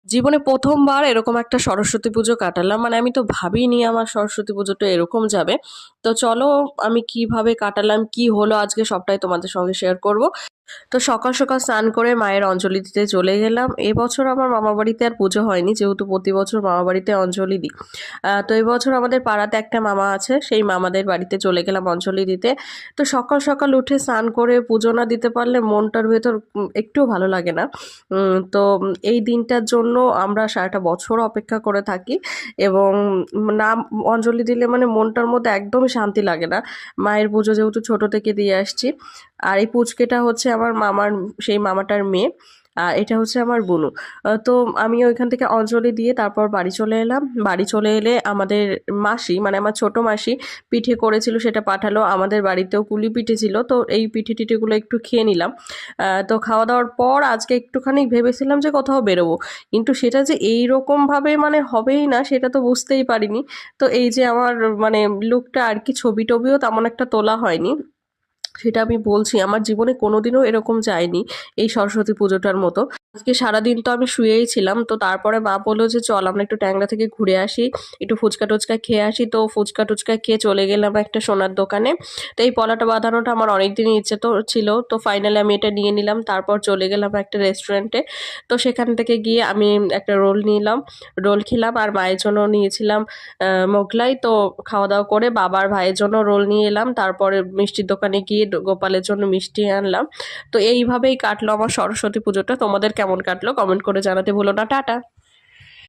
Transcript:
জীবনে ১ম বার এরকম একটা সরস্বতী পুজো কাটালাম। মানে আমি তো ভাবিনি আমার সরস্বতী পুজোটা এরকম যাবে। তো চলো আমি কিভাবে কাটালাম, কি হলো আজকে সবটাই তোমাদের সঙ্গে শেয়ার করব। তো সকাল সকাল স্নান করে মায়ের অঞ্জলি দিতে চলে গেলাম। এবছর আমার মামা বাড়িতে আর পুজো হয়নি, যেহেতু প্রতি বছর মামা বাড়িতে অঞ্জলি দিই। তো এবছর আমাদের পাড়াতে একটা মামা আছে, সেই মামাদের বাড়িতে চলে গেলাম অঞ্জলি দিতে। তো সকাল সকাল উঠে স্নান করে পুজো না দিতে পারলে মনটার ভেতর একটুও ভালো লাগে না। তো এই দিনটার জন্য আমরা সারাটা বছর অপেক্ষা করে থাকি, এবং না অঞ্জলি দিলে মানে মনটার মধ্যে একদমই শান্তি লাগে না। মায়ের পুজো যেহেতু ছোট থেকে দিয়ে আসছি। আর এই পুচকেটা হচ্ছে আমার মামার, সেই মামাটার মেয়ে। আর এটা হচ্ছে আমার বুনু। তো আমি ওইখান থেকে অঞ্জলি দিয়ে তারপর বাড়ি চলে এলাম। বাড়ি চলে এলে আমাদের মাসি, মানে আমার ছোট মাসি পিঠে করেছিল, সেটা পাঠালো। আমাদের বাড়িতেও পুলি পিঠে ছিল, তো এই পিঠে টিঠেগুলো একটু খেয়ে নিলাম। তো খাওয়া দাওয়ার পর আজকে একটুখানি ভেবেছিলাম যে কোথাও বেরোবো, কিন্তু সেটা যে এই রকম ভাবে মানে হবেই না সেটা তো বুঝতেই পারিনি। তো এই যে আমার মানে লুকটা আর কি, ছবি টবিও তেমন একটা তোলা হয়নি। সেটা আমি বলছি আমার জীবনে কোনোদিনও এরকম যায়নি এই সরস্বতী পুজোটার মতো। আজকে সারাদিন তো আমি শুয়েই ছিলাম, তো তারপরে মা বললো যে চল আমরা একটু ট্যাংরা থেকে ঘুরে আসি, একটু ফুচকা টুচকা খেয়ে আসি। তো ফুচকা টুচকা খেয়ে চলে গেলাম একটা সোনার দোকানে। তো এই পলাটা বাঁধানোটা আমার অনেক দিনই ইচ্ছে তো ছিল, তো ফাইনালি আমি এটা নিয়ে নিলাম। তারপর চলে গেলাম একটা রেস্টুরেন্টে। তো সেখান থেকে গিয়ে আমি একটা রোল নিলাম, রোল খেলাম। আর মায়ের জন্য নিয়েছিলাম মোগলাই। তো খাওয়া দাওয়া করে বাবার ভাইয়ের জন্য রোল নিয়ে এলাম, তারপরে মিষ্টির দোকানে গিয়ে গোপালের জন্য মিষ্টি আনলাম। তো এইভাবেই কাটলো আমার সরস্বতী পুজোটা। তোমাদের কেমন কাটলো কমেন্ট করে জানাতে ভুলো না। টাটা।